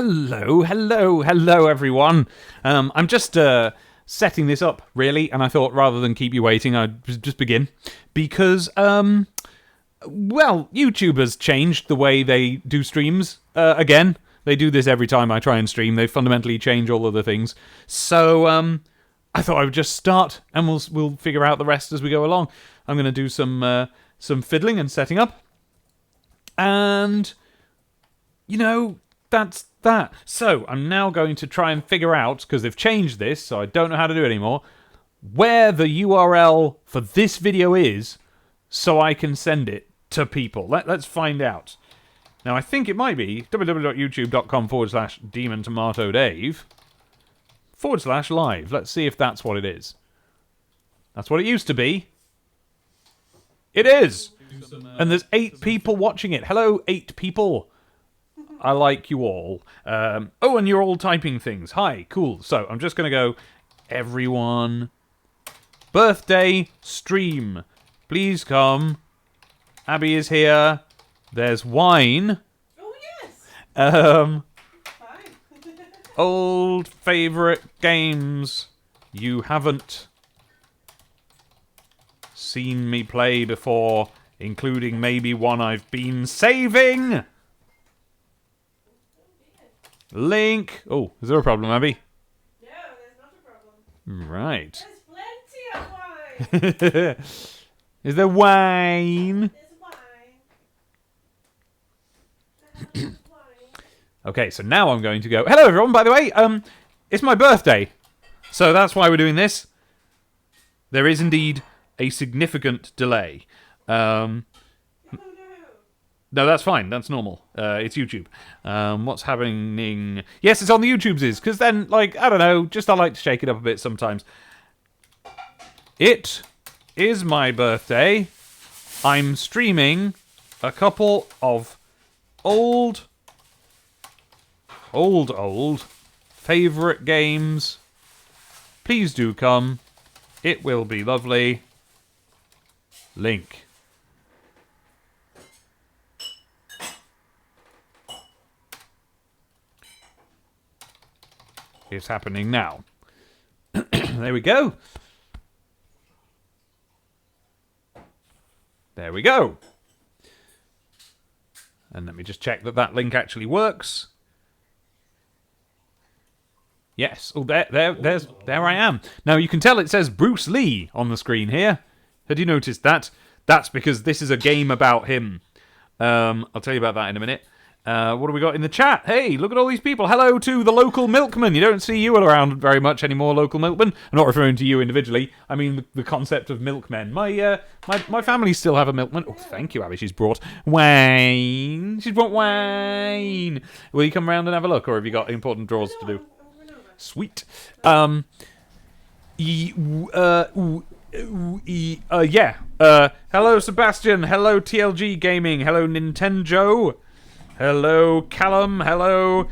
Hello, everyone. I'm just setting this up, really, and I thought rather than keep you waiting, I'd just begin. Because, well, YouTube has changed the way they do streams again. They do this every time I try and stream. They fundamentally change all of the things. So, I thought I would just start, and we'll figure out the rest as we go along. I'm going to do some fiddling and setting up. And, you know, that's that. So, I'm now going to try and figure out, because they've changed this, so I don't know how to do it anymore, where the URL for this video is, so I can send it to people. Let's find out. Now, I think it might be www.youtube.com/DemonTomatoDave/live. Let's see if that's what it is. That's what it used to be. It is! And there's 8 people watching it. Hello, 8 people. I like you all. Oh, and you're all typing things. Hi, cool. So, I'm just going to go, everyone, birthday stream. Please come. Abby is here. There's wine. Oh, yes. Fine. Fine. Old favourite games you haven't seen me play before, including maybe one I've been saving. Link. Oh, is there a problem, Abby? No, there's not a problem. Right. There's plenty of wine. Is there wine? There's wine. Okay, so now I'm going to go. Hello, everyone. By the way, it's my birthday, so that's why we're doing this. There is indeed a significant delay. No, that's fine. That's normal. It's YouTube. What's happening? Yes, it's on the YouTubes, because then, like, I don't know, just I like to shake it up a bit sometimes. It is my birthday. I'm streaming a couple of old favourite games. Please do come. It will be lovely. Link. It's happening now. There we go. There we go. And let me just check that that link actually works. Yes. Oh, there I am. Now you can tell it says Bruce Lee on the screen here. Had you noticed that? That's because this is a game about him. I'll tell you about that in a minute. What do we got in the chat? Hey, look at all these people. Hello to the local milkman. You don't see you around very much anymore, local milkman. I'm not referring to you individually. I mean the concept of milkmen. My family still have a milkman. Oh, thank you, Abby. She's brought wine. She's brought wine. Will you come round and have a look, or have you got important drawers to do? Sweet. Yeah. Hello, Sebastian. Hello, TLG Gaming. Hello, Nintendo. Hello, Callum. Hello,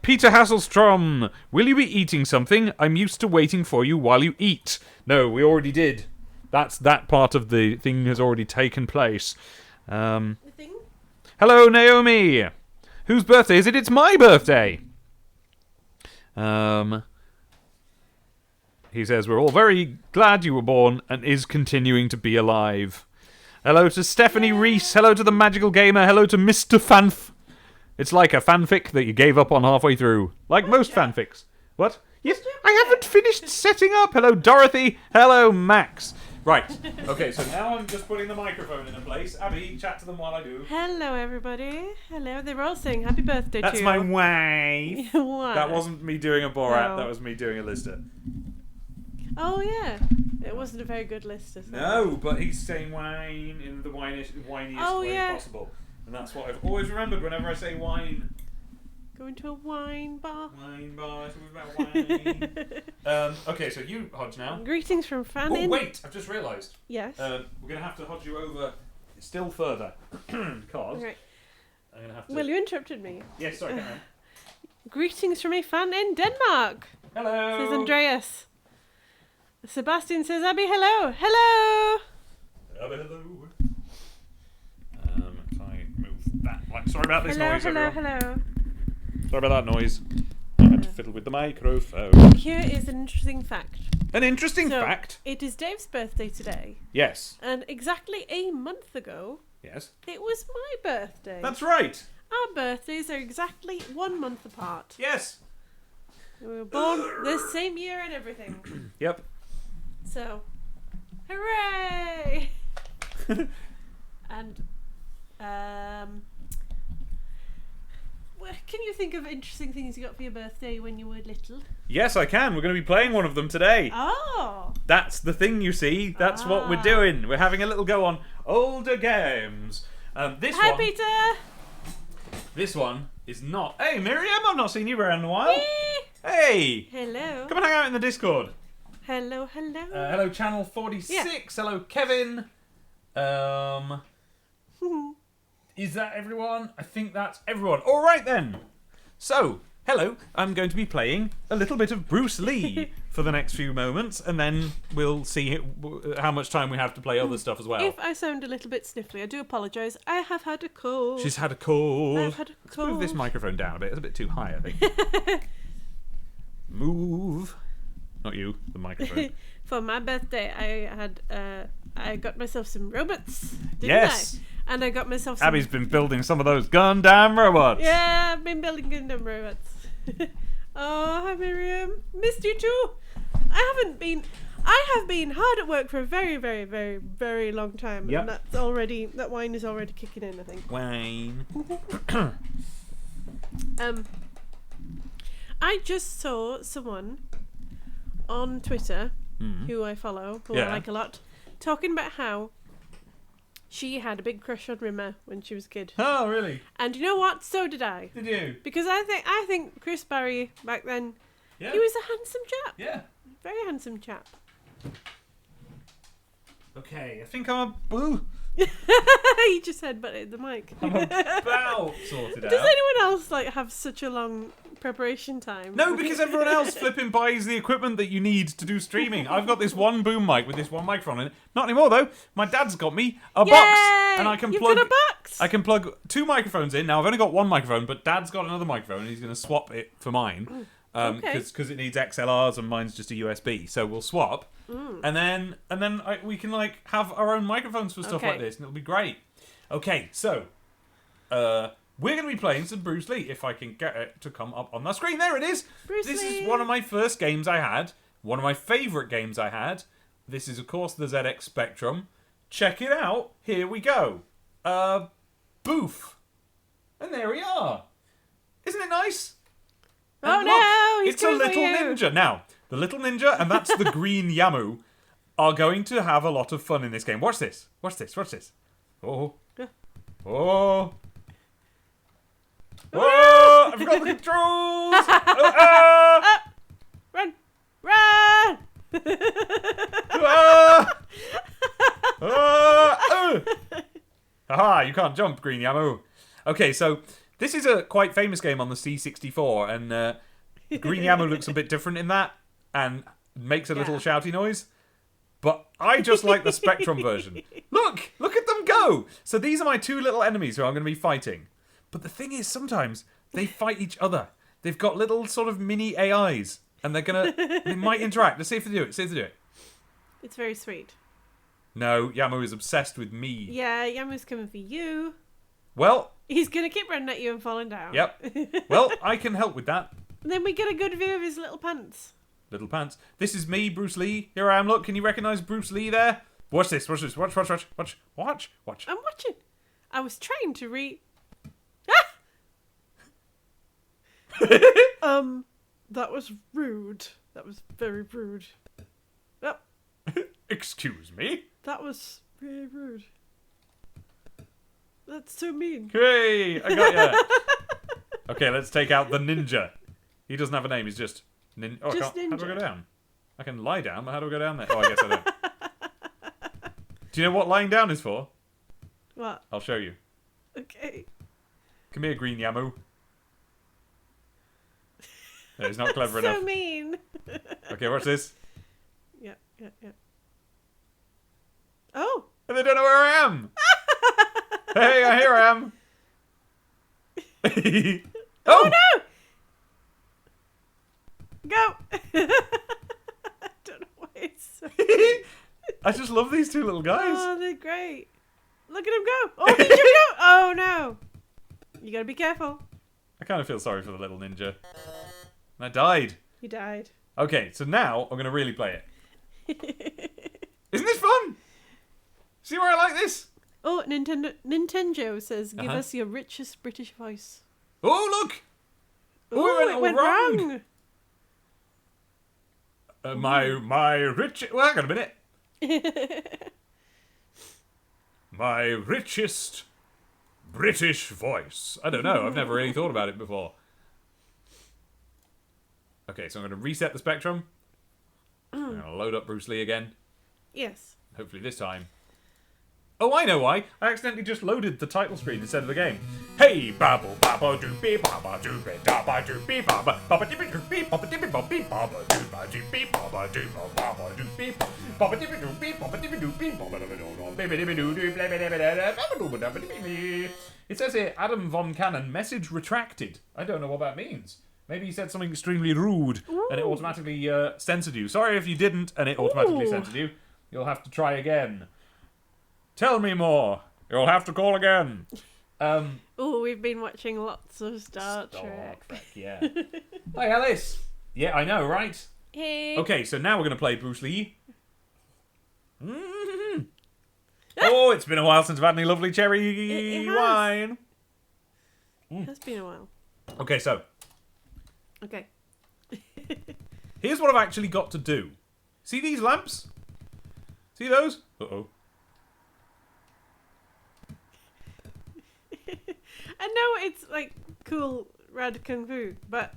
Peter Hasselstrom. Will you be eating something? I'm used to waiting for you while you eat. No, we already did. That part of the thing has already taken place. The thing? Hello, Naomi. Whose birthday is it? It's my birthday. He says, we're all very glad you were born and is continuing to be alive. Hello to Stephanie Reese. Hello to the Magical Gamer. Hello to Mr. Fanf. It's like a fanfic that you gave up on halfway through. Like most fanfics. What? Yes, I haven't finished setting up. Hello, Dorothy. Hello, Max. Right. Okay, so now I'm just putting the microphone in place. Abby, chat to them while I do. Hello, everybody. Hello. They were all saying happy birthday to you. That's my wife. What? That wasn't me doing a Borat. No. That was me doing a Lister. Oh, yeah. It wasn't a very good list. No, but he's saying wine in the whiniest way possible. And that's what I've always remembered whenever I say wine. Going to a wine bar. Wine bar, it's always about wine. Okay, so you hodge now. Greetings from Fan. Oh, wait, I've just realised. Yes. We're going to have to hodge you over still further. Because Right. I'm going to have to... Well, you interrupted me. Yes, sorry, come on. Greetings from a fan in Denmark. Hello. Says Andreas. Sebastian says, Abby, hello. Hello. Abby, hello. If I move that... Sorry about this noise, hello, everyone. hello. Sorry about that noise. I had to fiddle with the microphone. Here is an interesting fact. An interesting So, fact. It is Dave's birthday today, Yes. and exactly a month ago, Yes. it was my birthday. That's right. Our birthdays are exactly 1 month apart. Yes. We were born the same year and everything. Yep. So, hooray! And, can you think of interesting things you got for your birthday when you were little? Yes, I can. We're going to be playing one of them today. Oh! That's the thing, you see. That's what we're doing. We're having a little go on older games. Hi, Peter! This one is not... Hey, Miriam, I've not seen you around in a while. Yay! Hey! Hello. Come and hang out in the Discord. Hello, hello. Hello, Channel 46. Hello, Kevin. Is that everyone? I think that's everyone. All right, then. So, hello. I'm going to be playing a little bit of Bruce Lee for the next few moments, and then we'll see how much time we have to play other stuff as well. If I sound a little bit sniffly, I do apologise. I have had a cold. She's had a cold. I've had a Let's cold. move this microphone down a bit. It's a bit too high, I think. Move. Not you, the microphone. For my birthday, I got myself some robots. Didn't Yes. I? And I got myself some... Abby's been building some of those Gundam robots. Yeah, I've been building Gundam robots. Oh, hi Miriam. Missed you too. I have been hard at work for a very, very, very, very long time. Yep. And that wine is already kicking in, I think. Wayne. I just saw someone on Twitter who I follow, who I like a lot, talking about how she had a big crush on Rimmer when she was a kid. Oh, really? And you know what? So did I. Did you? Because I think Chris Barry back then, Yeah. he was a handsome chap. Yeah. Very handsome chap. Okay, I think I'm boo. He just headbutted the mic. I'm about sorted out. Does anyone else have such a long preparation time? No, because everyone else flipping buys the equipment that you need to do streaming. I've got this one boom mic with this one microphone in it. Not anymore though. My dad's got me a box, and I can You've plug. got a box. I can plug 2 microphones in. Now I've only got 1 microphone, but Dad's got another microphone, and he's going to swap it for mine. Because it needs XLRs and mine's just a USB. So we'll swap, and then we can have our own microphones for stuff like this, and it'll be great. Okay, so we're going to be playing some Bruce Lee. If I can get it to come up on the screen, there it is. Bruce This Lee. is one of my first games I had. One of my favourite games I had. This is of course the ZX Spectrum. Check it out. Here we go. Boof, and there we are. Isn't it nice? Oh And no, look, he's it's a coming for little you. ninja. Now, the little ninja, and that's the green Yamu, are going to have a lot of fun in this game. Watch this. Watch this. Watch this. Oh. Oh. Oh, I forgot the controls. Run! Run! Aha, you can't jump, green Yamu. Okay, so this is a quite famous game on the C64, and Green Yamu looks a bit different in that, and makes a little shouty noise. But I just like the Spectrum version. Look at them go! So these are my 2 little enemies who I'm going to be fighting. But the thing is, sometimes they fight each other. They've got little sort of mini AIs, and they might interact. Let's see if they do it. See if they do it. It's very sweet. No, Yamu is obsessed with me. Yeah, Yamu's coming for you. Well, He's going to keep running at you and falling down. yep. Well, I can help with that. And then we get a good view of his little pants. Little pants. This is me, Bruce Lee. Here I am. Look, can you recognise Bruce Lee there? Watch this. Watch this. Watch. Watch. I'm watching. I was trying to read. That was rude. That was very rude. Oh, Excuse me. that was really rude. That's so mean. Hey, I got ya. Okay, let's take out the ninja. He doesn't have a name. He's just Oh, Just How do I ninja. go down? I can lie down, but how do I go down there? Oh, I guess I don't. Do you know what lying down is for? What? I'll show you. Okay. Come here, green Yamu. No, he's not clever So enough. mean. Okay, watch this. Yeah. Oh. And they don't know where I am. Hey, here I am. Oh no! go. I don't know why it's so... I just love these two little guys. Oh, they're great. Look at him go. Oh, he jumped out. Oh, no. You gotta be careful. I kind of feel sorry for the little ninja. And I died. He died. Okay, so now I'm going to really play it. Isn't this fun? See where I like this? Oh, Nintendo says, give us your richest British voice. Oh, look! Oh, it went wrong. My rich... Well, hang on a minute. My richest British voice. I don't know. I've never really thought about it before. Okay, so I'm going to reset the spectrum. I'm going to load up Bruce Lee again. Yes. Hopefully this time. Oh, I know why. I accidentally just loaded the title screen instead of the game. Hey, babble, babble, doopy, baba, doopy, dabba, doopy, baba, baba, dippy, doopy, baba, dippy, bobby, baba, dooba, doopy, baba, dooba, baba, doopy, baba, dippy, doopy, baba, dippy, doopy, baba, baby, dippy, doopy, blah, blah, blah, blah, blah, blah, blah. It says here, Adam Von Cannon, message retracted. I don't know what that means. Maybe he said something extremely rude, and it automatically censored you. Sorry if you didn't, and it automatically censored you. You'll have to try again. Tell me more. You'll have to call again. Oh, we've been watching lots of Star Trek. Yeah. Hi, Alice. Yeah, I know, right? Hey. Okay, so now we're going to play Bruce Lee. Mm-hmm. Oh, it's been a while since I've had any lovely cherry it has. wine. It has been a while. Okay, so Okay. here's what I've actually got to do. See these lamps? See those? Uh-oh. I know it's like cool, rad kung fu, but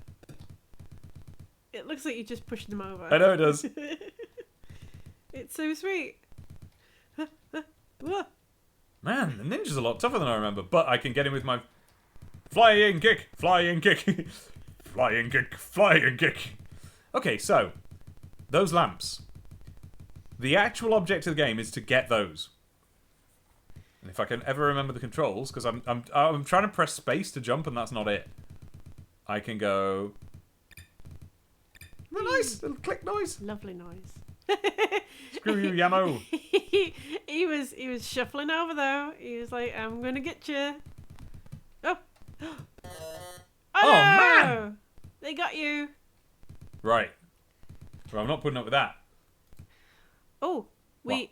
it looks like you just pushed them over. I know it does. It's so sweet. Man, the ninja's a lot tougher than I remember, but I can get him with my flying kick, flying kick, flying kick, flying kick. Okay, so those lamps. The actual object of the game is to get those. And if I can ever remember the controls, because I'm trying to press space to jump, and that's not it. I can go. A nice little click noise. Lovely noise. Screw you, Yamo. he was shuffling over though. He was like, "I'm gonna get you." Oh, Oh, no! man! They got you. Right. Well, I'm not putting up with that. Oh, we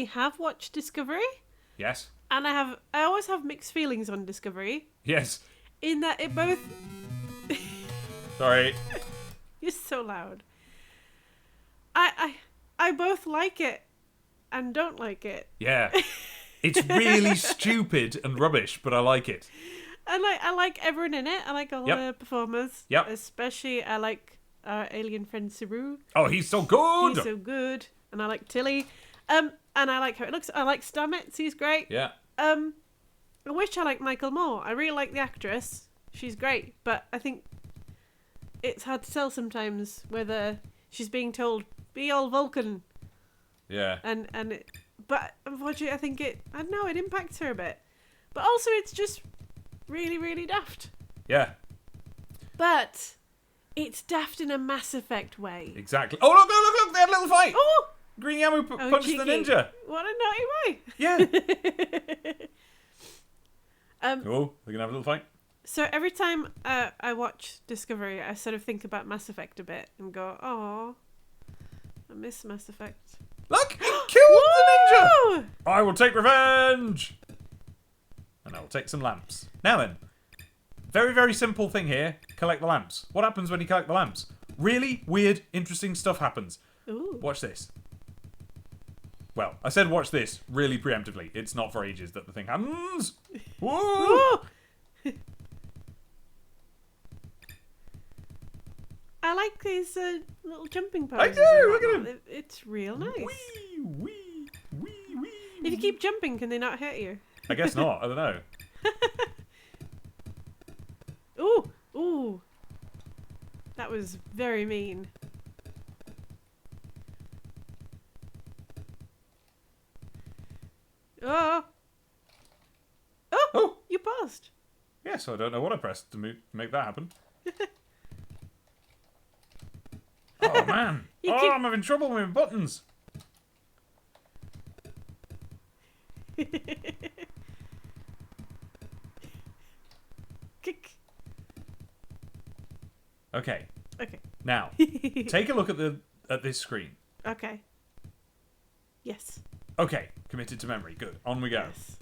have watched Discovery. Yes. And I always have mixed feelings on Discovery. Yes. In that it both... Sorry. You're so loud. I both like it and don't like it. Yeah. It's really stupid and rubbish, but I like it. And I like everyone in it. I like all the performers. Yep. Especially I like our alien friend Saru. Oh, he's so good. He's so good. And I like Tilly. And I like how it looks. I like Stamets. He's great. Yeah. I wish I liked Michael more. I really like the actress. She's great. But I think it's hard to tell sometimes whether she's being told, be all Vulcan. Yeah. But unfortunately, I think it impacts her a bit. But also, it's just really, really daft. Yeah. But it's daft in a Mass Effect way. Exactly. Oh, look, they had a little fight. Oh! Green Yamu punched cheeky. the ninja. What a naughty way. Yeah. They're going to have a little fight. So every time I watch Discovery, I sort of think about Mass Effect a bit and go, oh, I miss Mass Effect. Look, he killed the ninja. Woo! I will take revenge. And I will take some lamps. Now then, very, very simple thing here. Collect the lamps. What happens when you collect the lamps? Really weird, interesting stuff happens. Ooh. Watch this. Well, I said watch this really preemptively. It's not for ages that the thing happens. Whoa! I like these little jumping I poses. do, look at him. It's real nice. Wee, wee, wee, wee. If you keep jumping, can they not hurt you? I guess not. I don't know. Ooh, ooh. That was very mean. Oh. Oh, you paused. Yeah, so I don't know what I pressed to make that happen. Oh, man. I'm having trouble with my buttons. Kick. Okay. Okay. Now, take a look at this screen. Okay. Yes. Okay. Committed to memory. Good. On we go. Yes.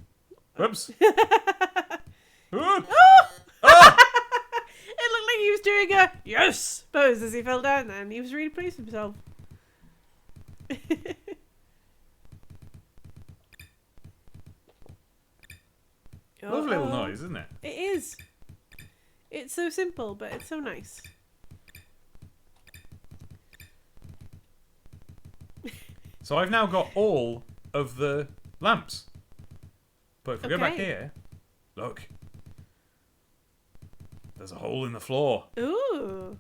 Whoops. Oh! It looked like he was doing a yes pose as he fell down there, and he was really pleased with himself. Lovely little noise, isn't it? It is. It's so simple, but it's so nice. So I've now got all of the lamps. But if we go back here, look. There's a hole in the floor. Ooh.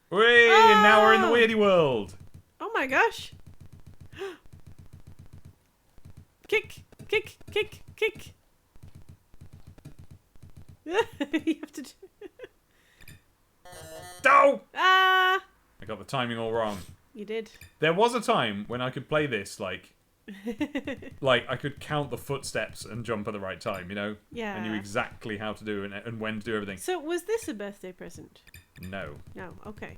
Whee! And now we're in the weirdy world. Oh my gosh. Kick, kick, kick, kick. You have to do... Oh! Ah! I got the timing all wrong. You did. There was a time when I could play this like I could count the footsteps and jump at the right time, you know? Yeah. I knew exactly how to do and when to do everything. So was this a birthday present? No. No, okay.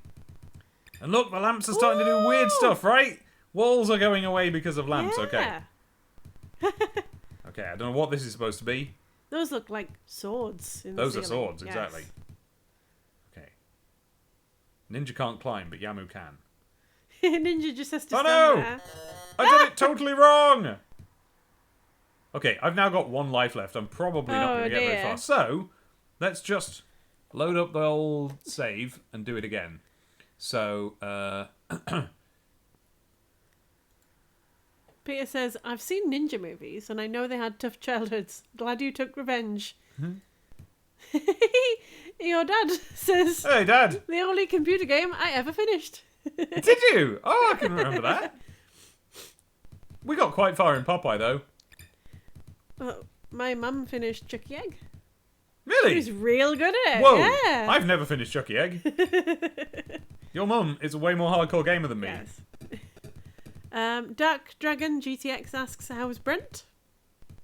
And look, the lamps are starting to do weird stuff, right? Walls are going away because of lamps, okay. Okay, I don't know what this is supposed to be. Those look like swords. Those are swords, exactly. Okay. Ninja can't climb, but Yamu can. Ninja just has to stand there. I did it totally wrong! Okay, I've now got 1 life left. I'm probably not going to get very far. So, let's just load up the old save and do it again. So, Peter says, I've seen ninja movies and I know they had tough childhoods. Glad you took revenge. Your dad says, hey, Dad! The only computer game I ever finished. Did you? Oh, I can remember that. We got quite far in Popeye, though. Well, my mum finished Chucky Egg. Really? She was real good at it. Whoa! Yeah. I've never finished Chucky Egg. Your mum is a way more hardcore gamer than me. Yes. Dark Dragon GTX asks, how was Brent?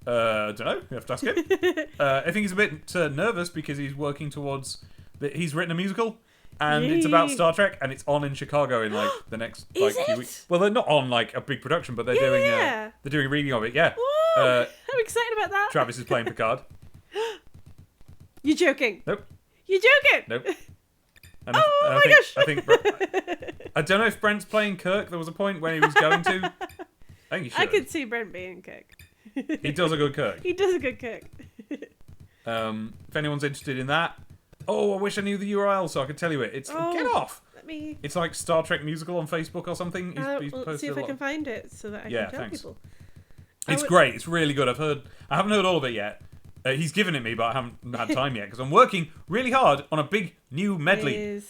Don't know. You have to ask him. I think he's a bit nervous because he's working towards... He's written a musical. And it's about Star Trek, and it's on in Chicago in like the next few weeks. Well, they're not on like a big production, but they're doing a reading of it. Yeah, I'm excited about that. Travis is playing Picard. You're joking? Nope. You're joking? Nope. And my gosh! I think I don't know if Brent's playing Kirk. There was a point when he was going to. I think he should. I could see Brent being Kirk. He does a good Kirk. He does a good Kirk. If anyone's interested in that. Oh, I wish I knew the URL so I could tell you it. It's get off. It's like Star Trek musical on Facebook or something. He's let's see if I can find it so that I can tell people. It's great. It's really good. I haven't heard all of it yet. He's given it me, but I haven't had time yet because I'm working really hard on a big new medley.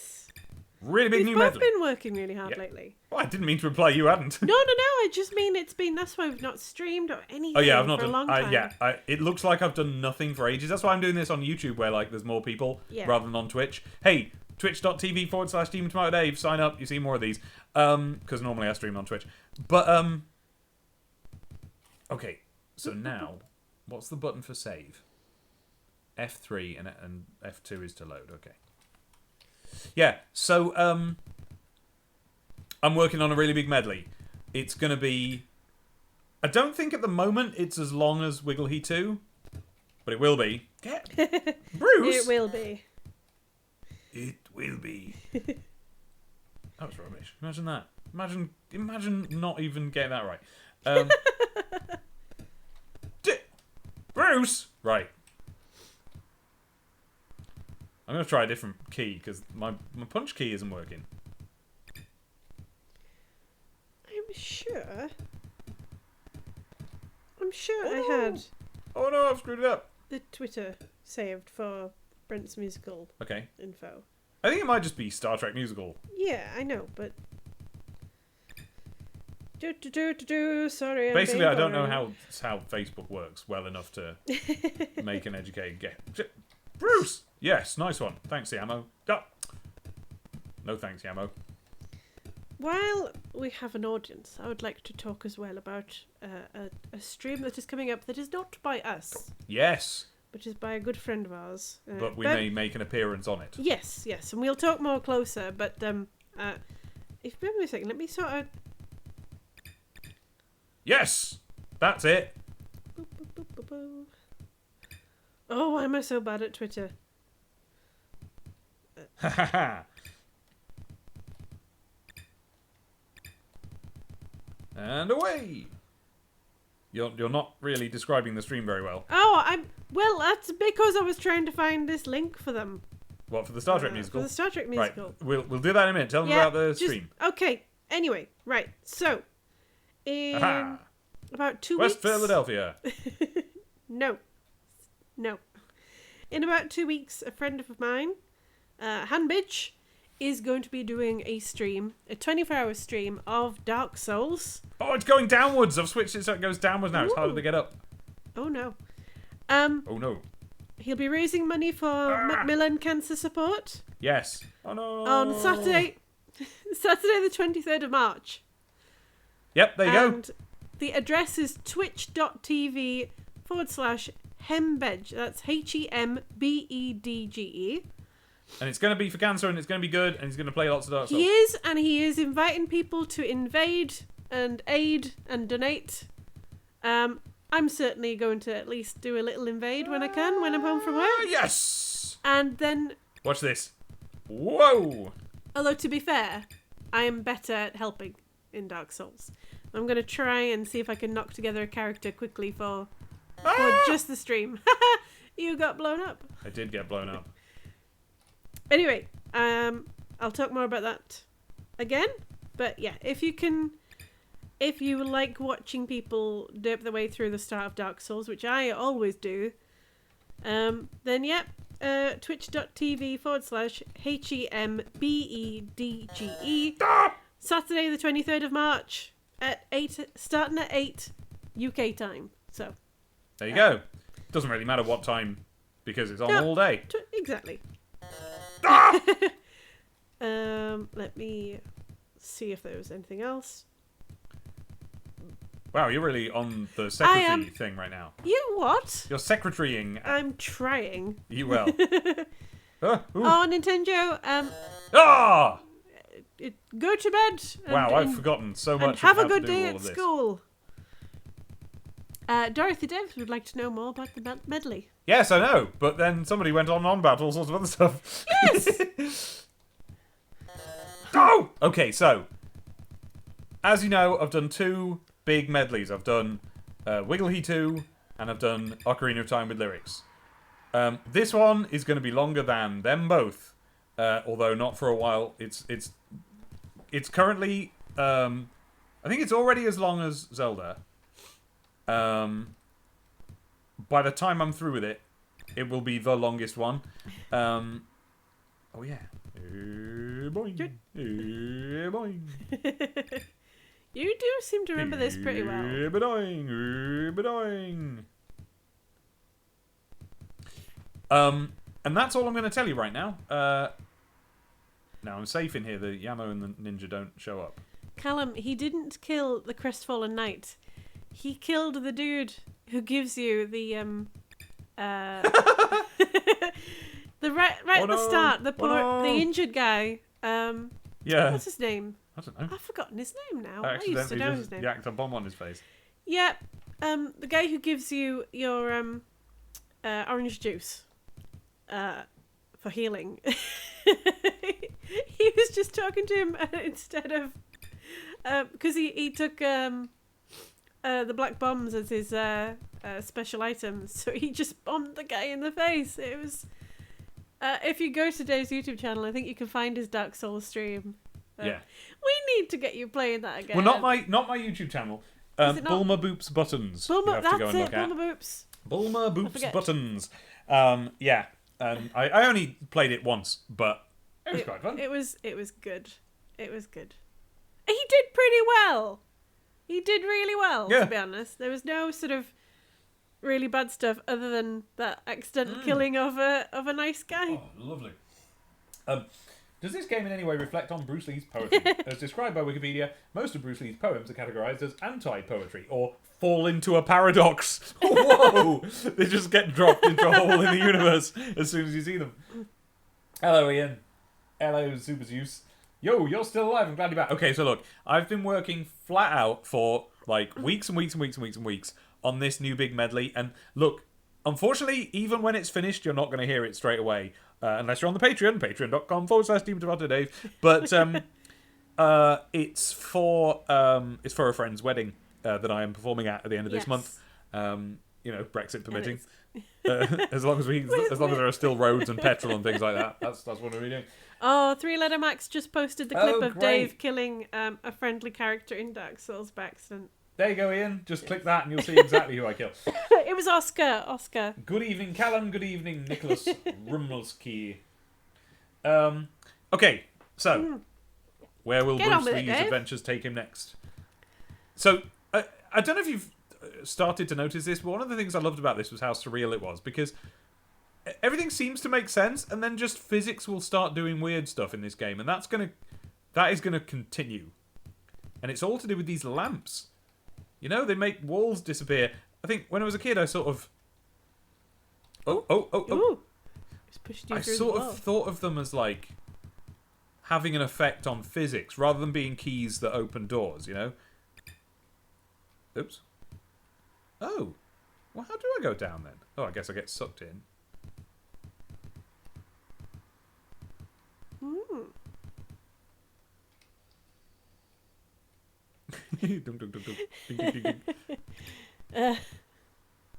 Really big new medley. We've both been working really hard lately. Well, I didn't mean to imply you hadn't. No. I just mean that's why we've not streamed or anything. Oh yeah, I've not done. A long time. It looks like I've done nothing for ages. That's why I'm doing this on YouTube, where like there's more people rather than on Twitch. Hey, twitch.tv/DemonTomato Dave. Sign up. You see more of these. Because normally I stream on Twitch. But okay. So now, what's the button for save? F3 and F2 is to load. Okay. Yeah, so I'm working on a really big medley. It's going to be... I don't think at the moment it's as long as Wiggle He 2, but it will be. Bruce! It will be. It will be. That was rubbish. Imagine that. Imagine not even getting that right. Bruce! Right. I'm going to try a different key, because my punch key isn't working. I'm sure I had... Oh no, I've screwed it up. The Twitter saved for Brent's musical info. I think it might just be Star Trek musical. Yeah, I know, but... Sorry, basically, I don't know how Facebook works well enough to make an educated guess. Bruce! Yes, nice one. Thanks, Yamo. Oh. No thanks, Yamo. while we have an audience, I would like to talk as well about a stream that is coming up that is not by us. Yes. Which is by a good friend of ours. But we may make an appearance on it. Yes, and we'll talk more closer. But if give me a second, let me sort of. Yes, that's it. Oh, why am I so bad at Twitter? Ha ha ha. And away. You're not really describing the stream very well. Oh, well, that's because I was trying to find this link for them. What, for the Star Trek musical? For the Star Trek musical. Right, we'll do that in a minute. Tell them about the stream. Okay, anyway, right. So, in about 2 weeks... West Philadelphia. No. In about 2 weeks, a friend of mine, Hanbidge, is going to be doing a stream, a 24-hour stream of Dark Souls. Oh, it's going downwards. I've switched it so it goes downwards now. It's harder to get up. Oh, no. Oh, no. He'll be raising money for Macmillan Cancer Support. Yes. Oh, no. On Saturday the 23rd of March. Yep, there you go. And the address is twitch.tv/Hembedge. That's HEMBEDGE. And it's going to be for cancer, and it's going to be good, and he's going to play lots of Dark Souls. He is, and he is inviting people to invade and aid and donate. I'm certainly going to at least do a little invade when I can, when I'm home from work. Yes! And then... Watch this. Whoa! Although, to be fair, I am better at helping in Dark Souls. I'm going to try and see if I can knock together a character quickly for just the stream. You got blown up. I did get blown up. Anyway, I'll talk more about that again. But yeah, if you like watching people derp their way through the start of Dark Souls, which I always do, then yeah, twitch.tv/HEMBEDGE. Saturday the 23rd of March at 8, starting at 8 UK time. So there you go. Doesn't really matter what time because it's on all day. Exactly. Let me see if there was anything else. Wow, you're really on the secretary thing right now. You what? You're secretarying. I'm trying. You will. Nintendo. Go to bed. Wow, I've forgotten so much. And have a good day at school. Dorothy Debs would like to know more about the medley. Yes, I know, but then somebody went on about all sorts of other stuff. Yes! Oh! Okay, so, as you know, I've done 2 big medleys. I've done Wiggle 2, and I've done Ocarina of Time with lyrics. This one is going to be longer than them both, although not for a while. It's currently, I think it's already as long as Zelda. By the time I'm through with it, it will be the longest one. Oh yeah. Boing. Boing. You do seem to remember this pretty well. And that's all I'm going to tell you right now. Now I'm safe in here. The Yamo and the ninja don't show up. Callum, he didn't kill the crestfallen knight. He killed the dude who gives you the the right at the start, the the injured guy. Yeah. What's his name? I don't know. I've forgotten his name now. I used to know his name. Yacked a bomb on his face. Yeah. The guy who gives you your orange juice for healing. He was just talking to him instead of because he took the black bombs as his special items, so he just bombed the guy in the face. It was if you go to Dave's YouTube channel, I think you can find his Dark Souls stream. Yeah, we need to get you playing that again. Well, not my YouTube channel. Bulma Boops Buttons. Bulma, that's it. Bulma Boops. Bulma Boops Buttons. Yeah, and I only played it once, but it was quite fun. It was good. It was good. He did pretty well. He did really well, to be honest. There was no sort of really bad stuff other than that accidental killing of a nice guy. Oh, lovely. Does this game in any way reflect on Bruce Lee's poetry? As described by Wikipedia, most of Bruce Lee's poems are categorized as anti-poetry, or fall into a paradox. Whoa! They just get dropped into a hole in the universe as soon as you see them. Hello, Ian. Hello, Super Zeus. Yo, you're still alive. I'm glad you're back. Okay, so look, I've been working flat out for like weeks and weeks and weeks and weeks and weeks on this new big medley. And look, unfortunately, even when it's finished, you're not going to hear it straight away. Unless you're on the Patreon, patreon.com/DemonTomato Dave. But it's for a friend's wedding that I am performing at the end of this month. You know, Brexit permitting. As long as there are still roads and petrol and things like that. That's what we're doing. Oh, 3-Letter Max just posted the clip of great. Dave killing a friendly character in Dark Souls by accident. There you go, Ian. Just click that and you'll see exactly who I kill. It was Oscar. Good evening, Callum. Good evening, Nicholas Rummelski. Okay, so where will Bruce Lee's adventures take him next? So, I don't know if you've started to notice this, but one of the things I loved about this was how surreal it was, because everything seems to make sense, and then just physics will start doing weird stuff in this game, and that is gonna continue. And it's all to do with these lamps. You know, they make walls disappear. I think when I was a kid, I sort of... Ooh. I sort of thought of them as, like, having an effect on physics, rather than being keys that open doors, you know? Oops. Oh. Well, how do I go down, then? Oh, I guess I get sucked in.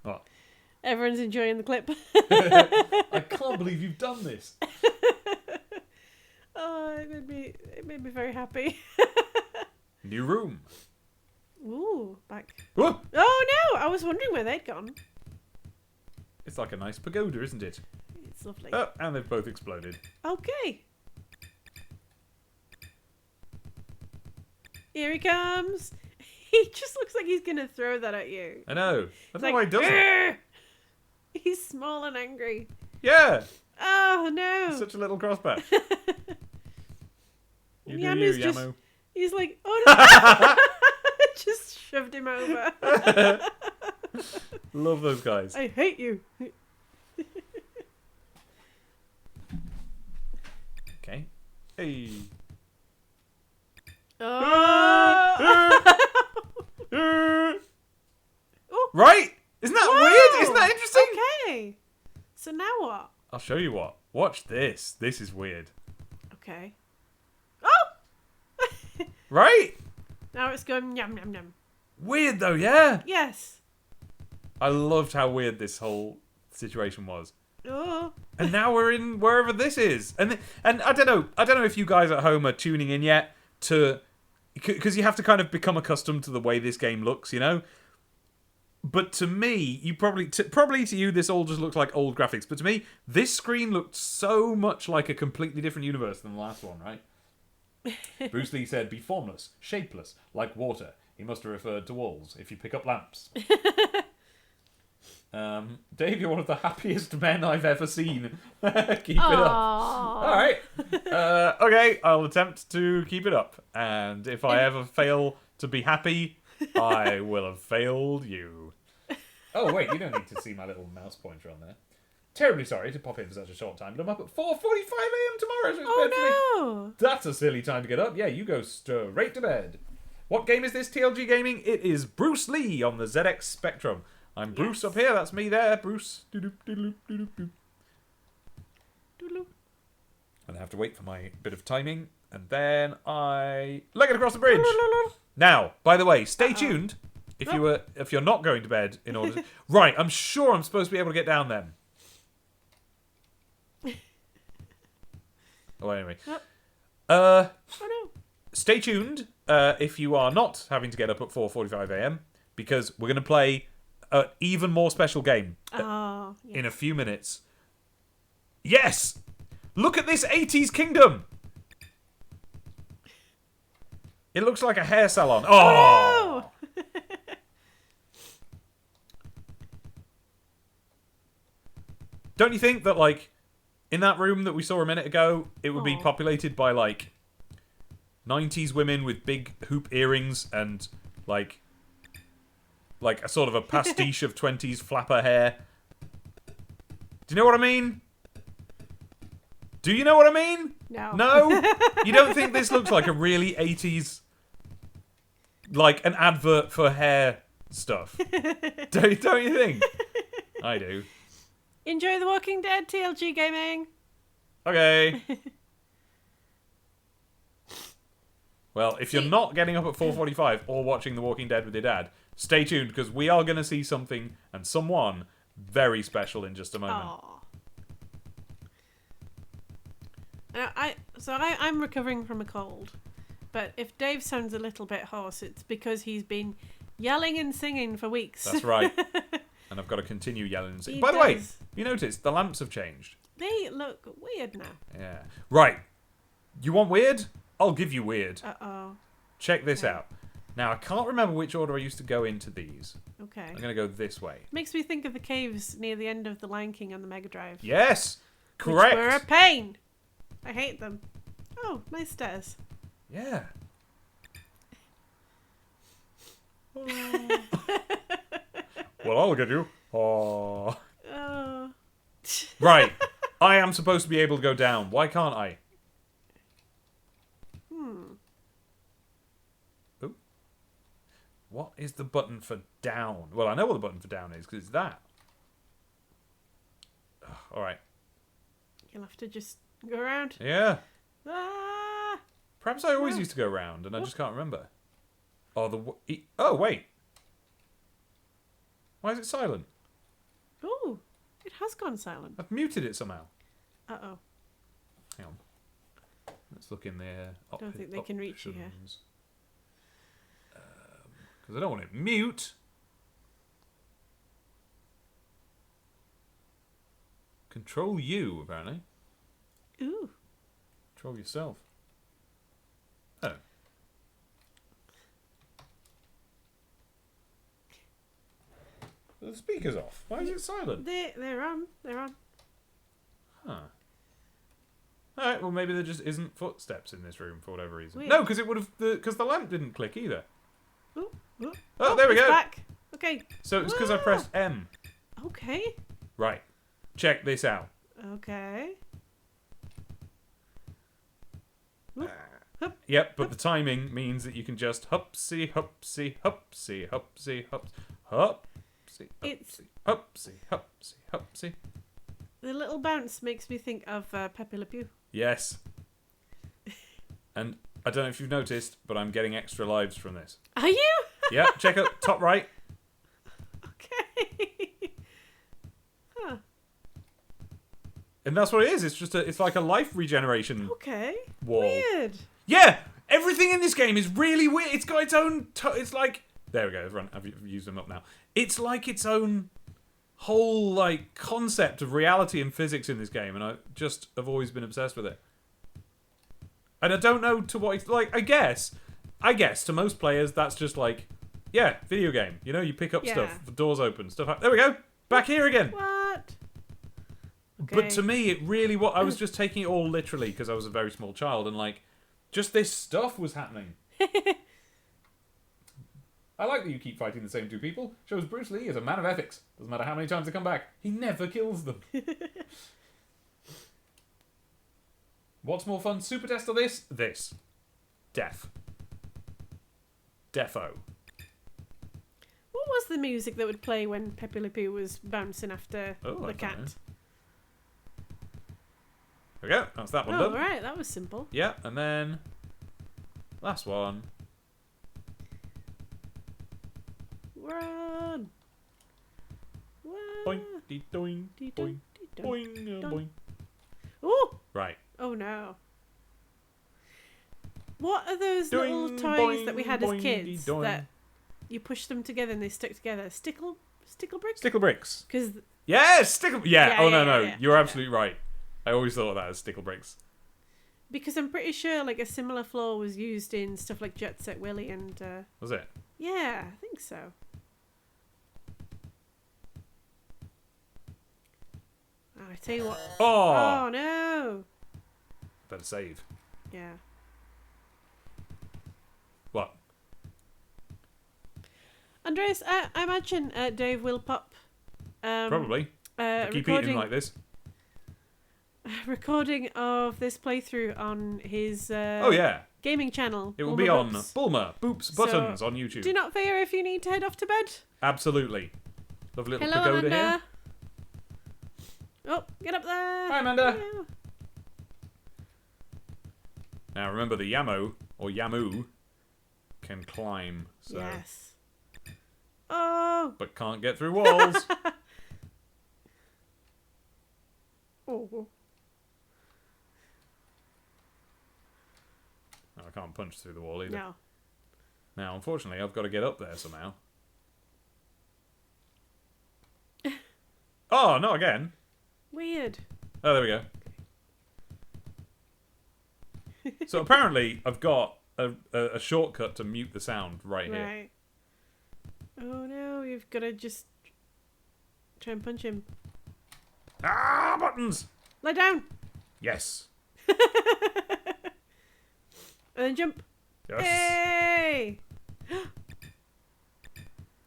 What? Everyone's enjoying the clip. I can't believe you've done this. Oh, it made me very happy. New room. Ooh, back. Whoa! Oh no! I was wondering where they'd gone. It's like a nice pagoda, isn't it? It's lovely. Oh, and they've both exploded. Okay. Here he comes. He just looks like he's gonna throw that at you. I know. I don't know Like, why he doesn't. "Arr!" He's small and angry. Yeah. Oh no! Such a little crossback. You do Yamu's you, just, Yamu. he's like, oh no! Just shoved him over. Love those guys. I hate you. Okay. Hey. Oh. Oh. Right? Isn't that Whoa. weird? Isn't that interesting? Okay. So now what? I'll show you what. Watch this. This is weird. Okay. Oh! Right? Now it's going yum yum yum. Weird though, yeah. Yes. I loved how weird this whole situation was. Oh. And now we're in wherever this is. And I don't know if you guys at home are tuning in yet to, because you have to kind of become accustomed to the way this game looks, you know? But to me, you probably to you this all just looks like old graphics, but to me this screen looked so much like a completely different universe than the last one, right? Bruce Lee said, "Be formless, shapeless, like water." He must have referred to walls if you pick up lamps. Dave, you're one of the happiest men I've ever seen. Keep it up. Alright. Okay, I'll attempt to keep it up. And if I ever fail to be happy, I will have failed you. Oh, wait, you don't need to see my little mouse pointer on there. Terribly sorry to pop in for such a short time, but I'm up at 4:45 a.m. tomorrow. So it's bed for me. No! That's a silly time to get up. Yeah, you go straight to bed. What game is this, TLG Gaming? It is Bruce Lee on the ZX Spectrum. I'm Bruce up here. That's me there, Bruce. And I have to wait for my bit of timing, and then I leg it across the bridge. Now, by the way, stay tuned if you're not going to bed in order to... Right, I'm sure I'm supposed to be able to get down then. Oh, anyway. Oh no. Stay tuned if you are not having to get up at 4:45 a.m. because we're going to play an even more special game in a few minutes. Yes! Look at this 80s kingdom! It looks like a hair salon. Oh! No! Don't you think that, like, in that room that we saw a minute ago, it would be Aw. populated by, like, 90s women with big hoop earrings and, like a sort of a pastiche of 20s flapper hair. Do you know what I mean? Do you know what I mean? No. No? You don't think this looks like a really 80s, like an advert for hair stuff? don't you think? I do. Enjoy The Walking Dead, TLG Gaming. Okay. Well, if you're not getting up at 4:45 or watching The Walking Dead with your dad, stay tuned because we are going to see something and someone very special in just a moment. Aww. I'm recovering from a cold, but if Dave sounds a little bit hoarse, it's because he's been yelling and singing for weeks. That's right. And I've got to continue yelling and singing. He By the way, does. you noticed the lamps have changed. They look weird now. Yeah. Right. You want weird? I'll give you weird. Uh-oh. Check this Okay. out. Now, I can't remember which order I used to go into these. Okay. I'm going to go this way. Makes me think of the caves near the end of The Lion King on the Mega Drive. Yes! Which were a Correct! pain. I hate them. Oh, nice stairs. Yeah. Well, I'll get you. Oh. Oh. Right. I am supposed to be able to go down. Why can't I? Ooh. What is the button for down? Well, I know what the button for down is because it's that. Ugh, all right. You'll have to just go around. Yeah. Ah! Perhaps I always Yeah. used to go round and I just can't remember. Oh, oh, wait. Why is it silent? Oh, it has gone silent. I've muted it somehow. Uh-oh. Hang on. Let's look in there. Don't think they can reach you here. Because I don't want it mute. Control you, apparently. Ooh. Control yourself. Oh. The speaker's off. Why is it silent? They're on. They're on. Huh. Alright, well maybe there just isn't footsteps in this room for whatever reason. Weird. No, because it would have because the lamp didn't click either. Ooh, ooh. Oh, there we it's go. Back. Okay. So it's because I pressed M. Okay. Right. Check this out. Okay. Oop. Hup. Yep, but the timing means that you can just hupsy, hupsy, hupsy, hupsy, hups, hupsy, It's- hupsy, hupsy, hupsy. The little bounce makes me think of Pepe Le Pew. Yes. And I don't know if you've noticed, but I'm getting extra lives from this. Are you? Yeah, check out top right. Okay. Huh. And that's what it is. It's like a life regeneration Okay. wall. Weird. Yeah, everything in this game is really weird. It's got its own. It's like there we go. I've used them up now. It's like its own whole like concept of reality and physics in this game, and I just have always been obsessed with it. And I don't know to what like. I guess to most players that's just like, yeah, video game. You know, you pick up Yeah. stuff, the doors open, stuff. There we go. Back here again. What? Okay. But to me, it really what I was just taking it all literally because I was a very small child and like. Just this stuff was happening. I like that you keep fighting the same two people. Shows Bruce Lee is a man of ethics. Doesn't matter how many times they come back. He never kills them. What's more fun, Super Test or this? This. Death. Defo. What was the music that would play when Pepe Le Pew was bouncing after Oh, I the don't cat? know. There we go. That's that one Oh, done. right. That was simple. Yeah, and then last one. Run. Run. Boing, dee doing, Dee boing, dun, dee dun, boing, dun. boing. Ooh. Right. Oh no. What are those Doing, little toys that we boing, had boing, as kids dee, doing. that you push them together and they stick together? Stickle bricks? Stickle bricks. Because Yes, stickle. Yeah. Yeah, Oh yeah, no. yeah. You're absolutely right. I always thought of that as stickle bricks. I'm pretty sure like a similar floor was used in stuff like Jet Set Willy and Was it? yeah, I think so. I tell you what. Oh! Oh no! Better save. Yeah. What? Andreas, I imagine Dave will pop. Probably. If I keep recording, eating like this. recording of this playthrough on his Oh, yeah. gaming channel. It will Bulma be on Boops. Bulma Boops Buttons on YouTube. Do not fear if you need to head off to bed. Absolutely. Lovely little Hello, pagoda Amanda. here. Oh, get up there. Hi, Amanda. Yeah. Now, remember the Yamo, or Yamu, can climb. So. Yes. Oh. But can't get through walls. Oh. Oh, I can't punch through the wall either. No. Now, unfortunately, I've got to get up there somehow. Oh, not again. Weird. Oh, there we go. So apparently, I've got a shortcut to mute the sound right here. Right. Oh no, you've got to just try and punch him. Ah, buttons! Lie down. Yes. And then jump. Yes. Hey!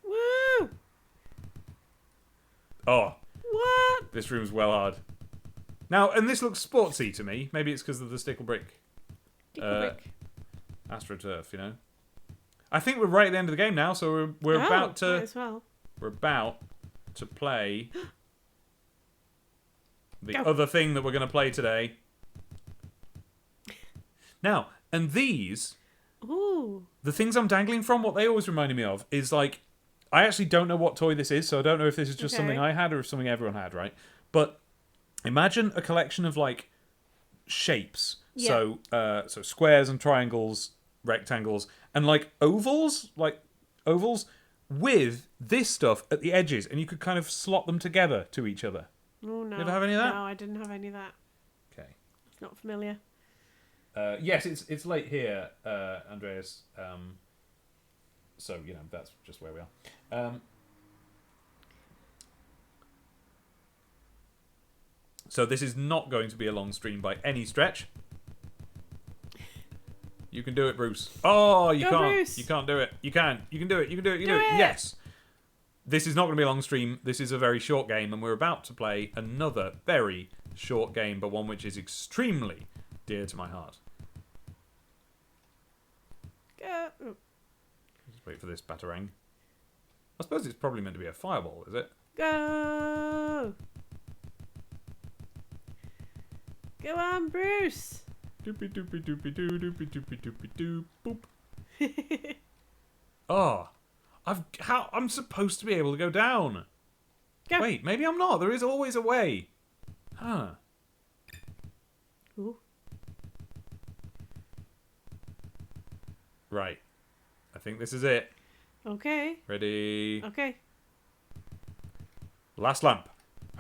Woo! Oh, What? this room's well hard. Now, and this looks sportsy to me. Maybe it's because of the stickle brick. Brick. AstroTurf, you know. I think we're right at the end of the game now, so we're about to might as well. we're about to play the Go. other thing that we're going to play today. Now, and these, Ooh. the things I'm dangling from, what they always reminded me of is like, I actually don't know what toy this is, so I don't know if this is just something I had or if something everyone had, right? But imagine a collection of like shapes. Yeah. So squares and triangles, rectangles, and like ovals with this stuff at the edges, and you could kind of slot them together to each other. Oh no. You ever have any of that? No, I didn't have any of that. Okay. It's not familiar. Yes, it's late here, Andreas. So you know that's just where we are. So this is not going to be a long stream by any stretch. You can do it, Bruce. Oh, you Go, can't. Bruce. You can't do it. You can. You can do it. You can do it. You can do it. Do it. Yes. This is not going to be a long stream. This is a very short game, and we're about to play another very short game, but one which is extremely dear to my heart. Go. Oh. Just wait for this batarang. I suppose it's probably meant to be a fireball, is it? Go. Go on, Bruce. Doopy doopy doopy doo doopy doopy doopy doo boop. Oh, I'm supposed to be able to go down. Go. Wait, maybe I'm not. There is always a way. Huh. Ooh. Right. I think this is it. Okay. Ready? Okay. Last lamp.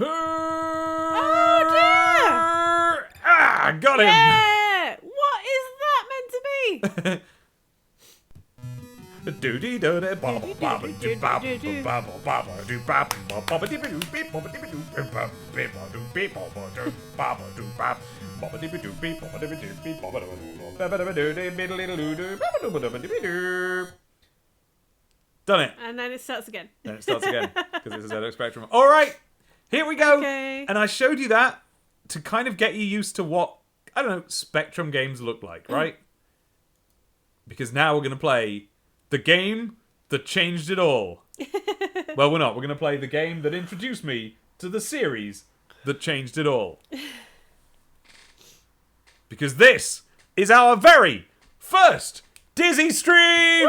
Oh dear! Ah, got him! Yeah! What is that meant to be? Doody doody bobble bobble doo bobble bobble bobble doo bobble bobble doo doo beep bobble doo doo bobble beep bobble doo beep bobble doo bobble doo bobble bobble doo doo beep bobble doo doo beep bobble doo doo doo doo doo. Done it. And then it starts again. Then it starts again because it's a ZX Spectrum. All right, here we go. Okay. And I showed you that to kind of get you used to what, I don't know, Spectrum games look like, right? Because now we're going to play the game that changed it all. Well, we're not. We're going to play the game that introduced me to the series that changed it all. Because this is our very first Dizzy stream!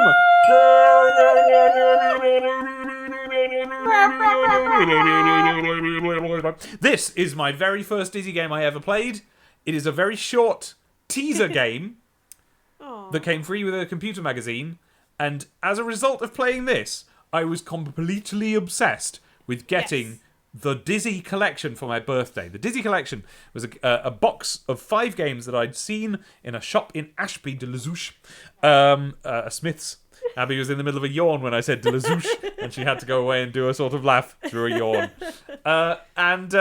This is my very first Dizzy game I ever played. It is a very short teaser game that came free with a computer magazine. And as a result of playing this, I was completely obsessed with getting the Dizzy Collection for my birthday. The Dizzy Collection was a box of 5 games that I'd seen in a shop in Ashby de la Zouche, a Smith's. Abby was in the middle of a yawn when I said de la Zouche, and she had to go away and do a sort of laugh through a yawn. And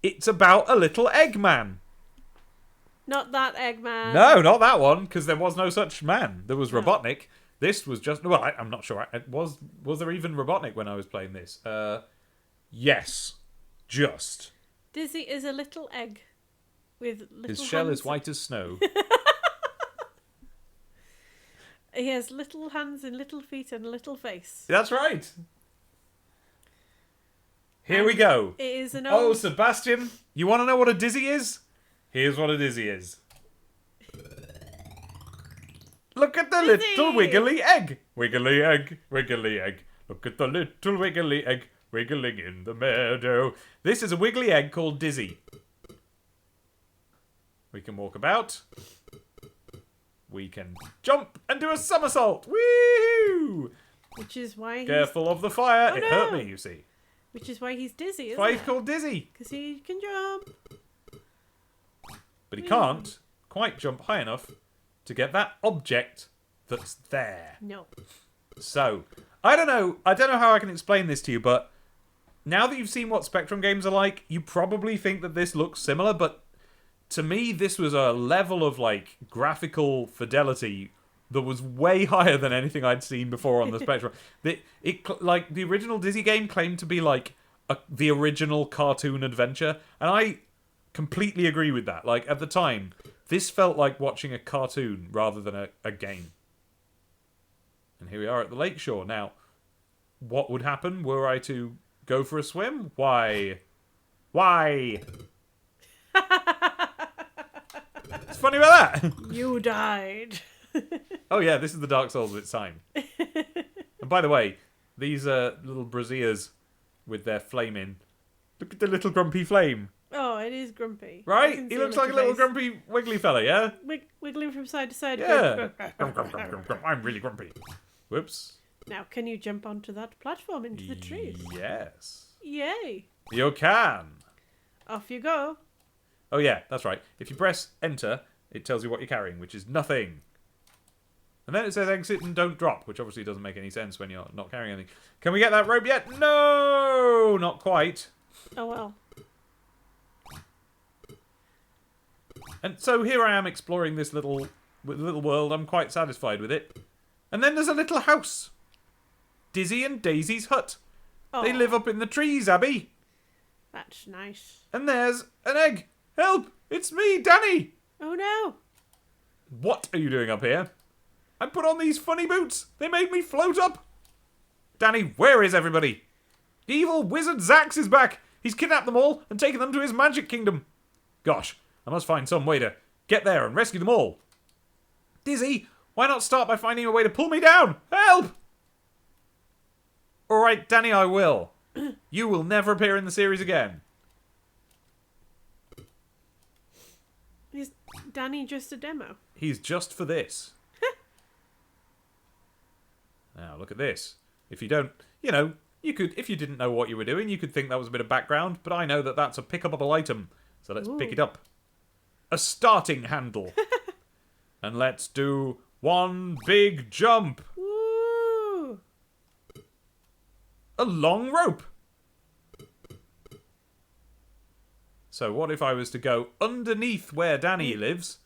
It's about a little Eggman. Not that Eggman. No, not that one, because there was no such man. There was No. Robotnik. This was just... Well, I'm not sure. Was there even Robotnik when I was playing this? Yes. Just. Dizzy is a little egg with little His shell hands. is white as snow. He has little hands and little feet and a little face. That's right. Here we go. It is an Oh, old... Sebastian, you want to know what a dizzy is? Here's what a dizzy is. Look at the Dizzy! little wiggly egg. Wiggly egg, wiggly egg. Look at the little wiggly egg wiggling in the meadow. This is a wiggly egg called Dizzy. We can walk about. We can jump and do a somersault. Woo! Which is why he's... Careful of the fire. Oh, It no. hurt me, you see. Which is why he's dizzy, That's why isn't he's it? called Dizzy. Because he can jump. But he can't quite jump high enough to get that object that's there. No. So, I don't know how I can explain this to you, but now that you've seen what Spectrum games are like, you probably think that this looks similar, but to me, this was a level of, like, graphical fidelity that was way higher than anything I'd seen before on the Spectrum. Like, the original Dizzy game claimed to be, like, the original cartoon adventure, and I completely agree with that. Like, at the time, this felt like watching a cartoon rather than a game. And here we are at the lakeshore. Now, what would happen were I to go for a swim? Why? It's funny about that. You died. Oh yeah, this is the Dark Souls of its time. And by the way, these little braziers with their flame in. Look at the little grumpy flame. Oh, it is grumpy. I Right? can He see looks it like a on little your face. grumpy wiggly fella, yeah? Wiggling from side to side. Yeah. Grum, grum, grum, grum, grum. I'm really grumpy. Whoops. Now, can you jump onto that platform into the trees? Yes. Yay. You can. Off you go. Oh yeah, that's right. If you press enter, it tells you what you're carrying, which is nothing. And then it says exit and don't drop, which obviously doesn't make any sense when you're not carrying anything. Can we get that rope yet? No! Not quite. Oh, well. And so here I am exploring this little world. I'm quite satisfied with it. And then there's a little house. Dizzy and Daisy's hut. Oh, They live up in the trees, Abby. That's nice. And there's an egg. Help! It's me, Danny! Oh, no. What are you doing up here? I put on these funny boots. They made me float up. Danny, where is everybody? The evil wizard Zax is back. He's kidnapped them all and taken them to his magic kingdom. Gosh, I must find some way to get there and rescue them all. Dizzy, why not start by finding a way to pull me down? Help! Alright, Danny, I will. You will never appear in the series again. Is Danny just a demo? He's just for this. Now, look at this. If you don't, you could, if you didn't know what you were doing, you could think that was a bit of background, but I know that that's a pickable item. So let's pick it up. A starting handle. And let's do one big jump. Woo! A long rope. So what if I was to go underneath where Danny lives?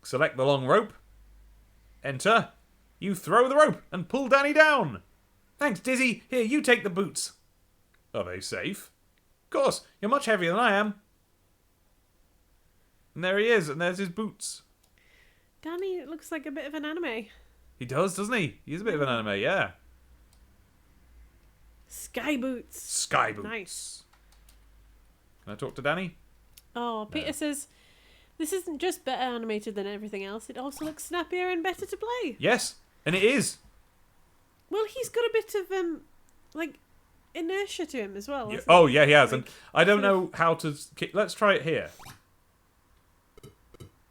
Select the long rope. Enter. You throw the rope and pull Danny down. Thanks, Dizzy. Here, you take the boots. Are they safe? Of course, you're much heavier than I am. And there he is, and there's his boots. Danny looks like a bit of an anime. He does, doesn't he? He's a bit of an anime, yeah. Sky boots. Sky boots. Nice. Can I talk to Danny? Oh, Peter says, this isn't just better animated than everything else, it also looks snappier and better to play. Yes, and it is. Well, he's got a bit of, inertia to him as well. Yeah. hasn't Oh, yeah, he has. Like, And I don't know how to... Let's try it here.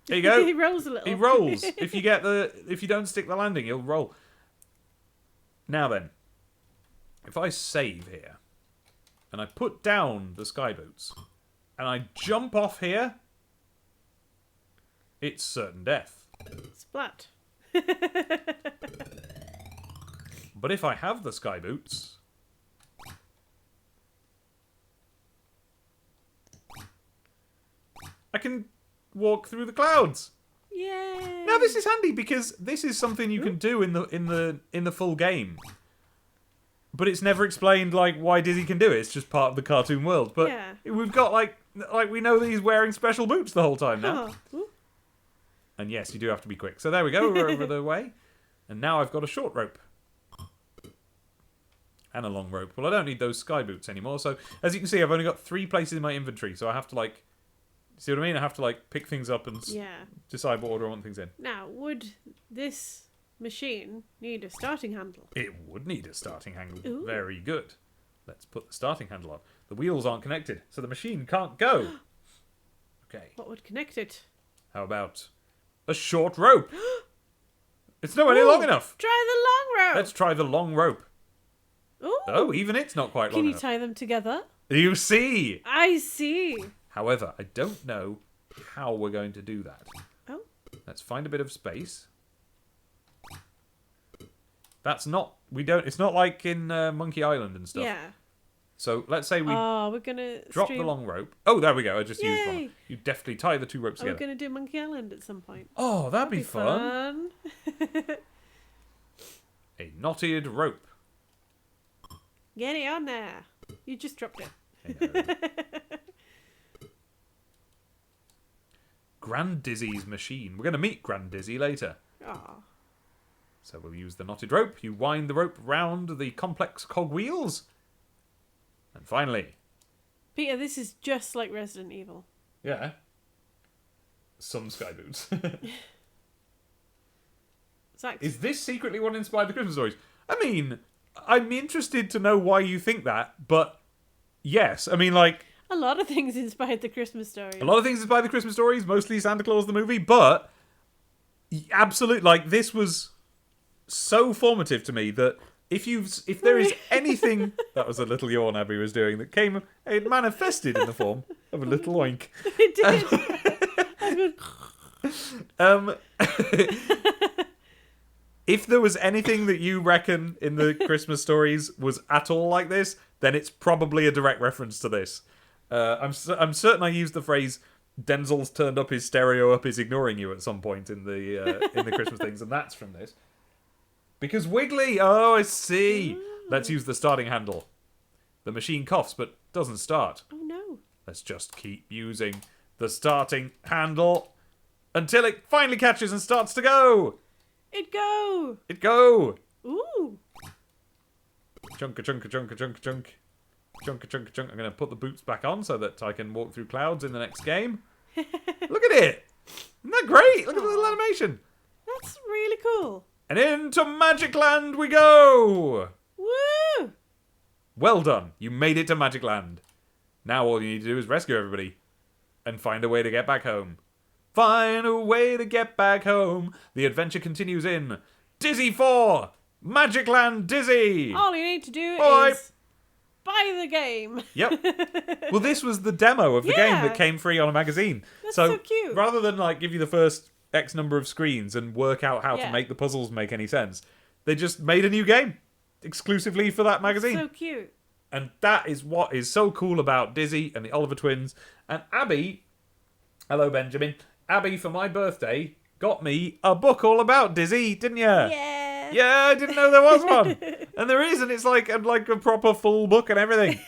There you go. He rolls a little. He rolls. If you don't stick the landing, he'll roll. Now then, if I save here, and I put down the sky boots, and I jump off here, it's certain death. Splat. But if I have the sky boots, can walk through the clouds. Yay! Now this is handy because this is something you can do in the full game. But it's never explained like why Dizzy can do it. It's just part of the cartoon world. But we've got like we know that he's wearing special boots the whole time now. And yes, you do have to be quick. So there we go. We're over the way. And now I've got a short rope. And a long rope. Well, I don't need those sky boots anymore. So, as you can see, I've only got 3 places in my inventory. So I have to, like... See what I mean? I have to, like, pick things up and decide what order I want things in. Now, would this machine need a starting handle? It would need a starting handle. Ooh. Very good. Let's put the starting handle on. The wheels aren't connected, so the machine can't go. Okay. What would connect it? How about a short rope? It's nowhere near long enough. Try the long rope. Let's try the long rope. Ooh. Oh, even it's not quite long enough. Can you tie them together? You see. I see. However, I don't know how we're going to do that. Oh. Let's find a bit of space. That's not... It's not like in Monkey Island and stuff. Yeah. So let's say we we're gonna drop the long rope. Oh, there we go. I just used Yay. one. You definitely tie the 2 ropes We're together. gonna do Monkey Island at some point. Oh, that'd be fun. A knotted rope. Get it on there. You just dropped it. I know. Grand Dizzy's machine. We're going to meet Grand Dizzy later. Aw. So we'll use the knotted rope. You wind the rope round the complex cogwheels. And finally... Peter, this is just like Resident Evil. Yeah. Some sky boots. Zach, Is this secretly what inspired the Christmas stories? I mean, I'm interested to know why you think that, but yes. I mean, like... a lot of things inspired the Christmas story. A lot of things inspired the Christmas stories, mostly Santa Claus the movie, but... absolutely, like, this was so formative to me that if there is anything... That was a little yawn Abby was doing that came... It manifested in the form of a little oink. It did. If there was anything that you reckon in the Christmas stories was at all like this, then it's probably a direct reference to this. I'm certain I used the phrase "Denzel's turned up his stereo up is ignoring you" at some point in the Christmas things, and that's from this. Because Wiggly, oh, I see. Let's use the starting handle. The machine coughs but doesn't start. Oh no. Let's just keep using the starting handle until it finally catches and starts to go. It go. It go. Ooh. Chunka chunka chunka chunka chunk. Chunka chunka chunk. I'm going to put the boots back on so that I can walk through clouds in the next game. Look at it. Isn't that great? Look at the little animation. That's really cool. And into Magicland we go. Woo! Well done. You made it to Magicland. Now all you need to do is rescue everybody. And find a way to get back home. Find a way to get back home. The adventure continues in Dizzy 4. Magicland Dizzy. All you need to do Bye. is buy the game. Yep. Well, this was the demo of the game that came free on a magazine. That's so cute. Rather than like give you the first X number of screens and work out how to make the puzzles make any sense, they just made a new game exclusively for that magazine. So cute. And that is what is so cool about Dizzy and the Oliver Twins. And Abby, hello Benjamin, Abby for my birthday got me a book all about Dizzy, didn't you? Yeah. Yeah, I didn't know there was one. And there is, and it's like a proper full book and everything.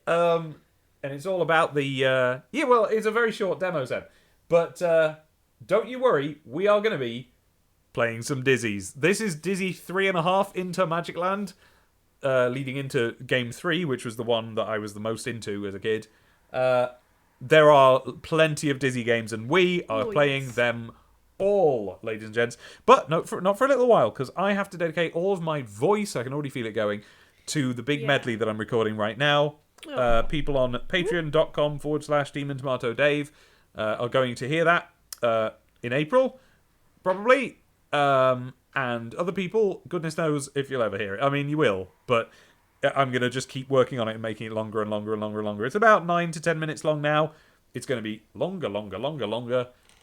And it's all about the... well, it's a very short demo set. But don't you worry, we are going to be playing some Dizzies. This is Dizzy 3.5 into Magicland, leading into Game 3, which was the one that I was the most into as a kid. There are plenty of Dizzy games, and we are playing them all, ladies and gents. But not for a little while, because I have to dedicate all of my voice, I can already feel it going, to the big medley that I'm recording right now. People on patreon.com/DemonTomatoDave are going to hear that in April, probably. And other people, goodness knows if you'll ever hear it. I mean, you will, but I'm going to just keep working on it and making it longer and longer and longer and longer. It's about 9 to 10 minutes long now. It's going to be longer,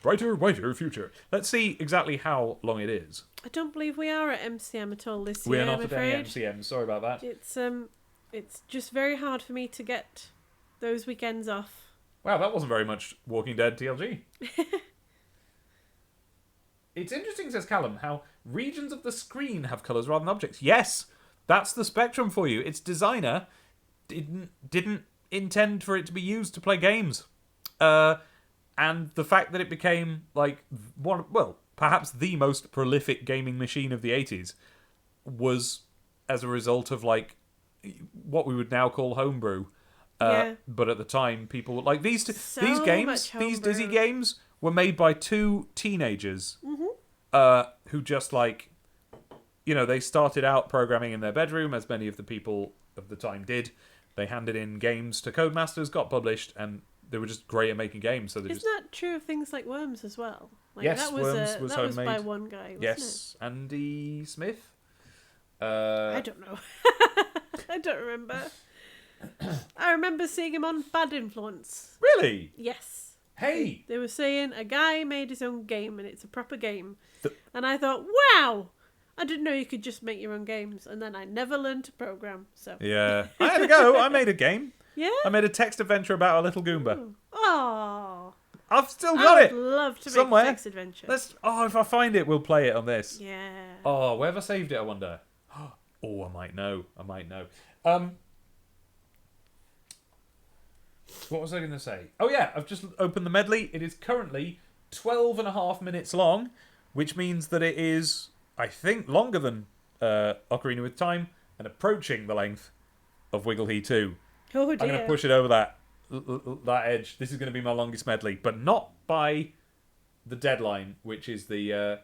brighter future. Let's see exactly how long it is. I don't believe we are at MCM at all this We year, are not I'm at any afraid. MCM. Sorry about that. It's just very hard for me to get those weekends off. Wow, that wasn't very much Walking Dead TLG. It's interesting, says Callum, how regions of the screen have colours rather than objects. Yes, that's the Spectrum for you. Its designer didn't intend for it to be used to play games. And the fact that it became, like, perhaps the most prolific gaming machine of the 80s was as a result of, like, what we would now call homebrew. But at the time, people were like, these games, these Dizzy games, were made by two teenagers who just, like, you know, they started out programming in their bedroom, as many of the people of the time did. They handed in games to Codemasters, got published, and they were just great at making games. So Isn't that true of things like Worms as well? Like, yes, that was Worms was homemade. by one guy, wasn't it? Andy Smith? I don't know. I don't remember. I remember seeing him on Bad Influence. Really? Yes. Hey! They were saying a guy made his own game and it's a proper game. And I thought, wow! I didn't know you could just make your own games. And then I never learned to program. So yeah. I had a go. I made a game. Yeah? I made a text adventure about a little Goomba. Oh. I've still got it. I would love to somewhere. make a text adventure. If I find it, we'll play it on this. Yeah. Oh, where have I saved it, I wonder? Oh, I might know. What was I going to say? Oh, yeah, I've just opened the medley. It is currently 12 and a half minutes long, which means that it is, I think, longer than Ocarina with Time and approaching the length of Wiggle He 2. Oh, dear. I'm going to push it over that edge. This is going to be my longest medley, but not by the deadline, which is the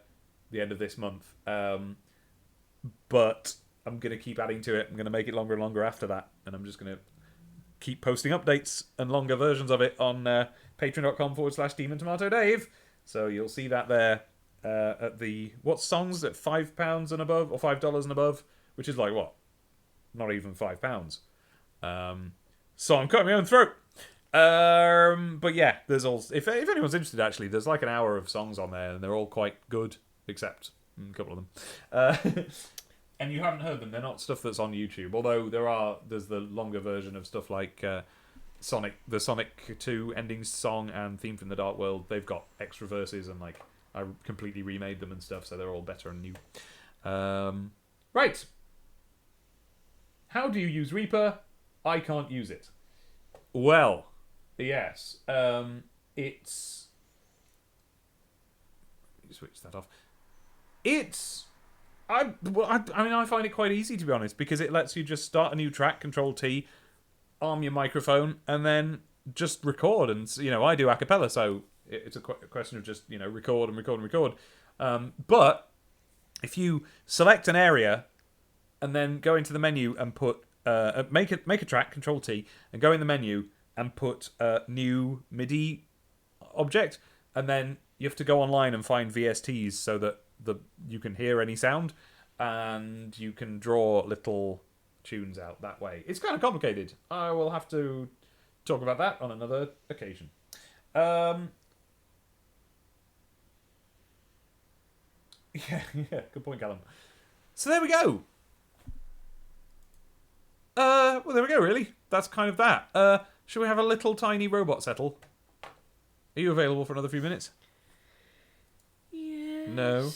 end of this month. But I'm going to keep adding to it. I'm going to make it longer and longer after that, and I'm just going to keep posting updates and longer versions of it on patreon.com/DemonTomatoDave. So you'll see that there at the what songs at £5 and above or $5 and above, which is like what? Not even £5. So I'm cutting my own throat. But yeah, there's all. If anyone's interested, actually, there's like an hour of songs on there, and they're all quite good, except a couple of them. And you haven't heard them; they're not stuff that's on YouTube. Although there's the longer version of stuff like the Sonic 2 ending song and Theme from the Dark World. They've got extra verses, and like I completely remade them and stuff, so they're all better and new. Right. How do you use Reaper? I can't use it. Well, yes. It's... Switch that off. I find it quite easy, to be honest, because it lets you just start a new track, Control-T, arm your microphone, and then just record. And, I do a cappella, so it's a question of just, record and record and record. But if you select an area and then go into the menu and put... make a track, Control-T, and go in the menu and put a new MIDI object, and then you have to go online and find VSTs so that you can hear any sound, and you can draw little tunes out that way. It's kind of complicated. I will have to talk about that on another occasion. Yeah, good point, Callum. So there we go. Well, there we go, really. That's kind of that. Shall we have a little tiny robot settle? Are you available for another few minutes? Yes. No?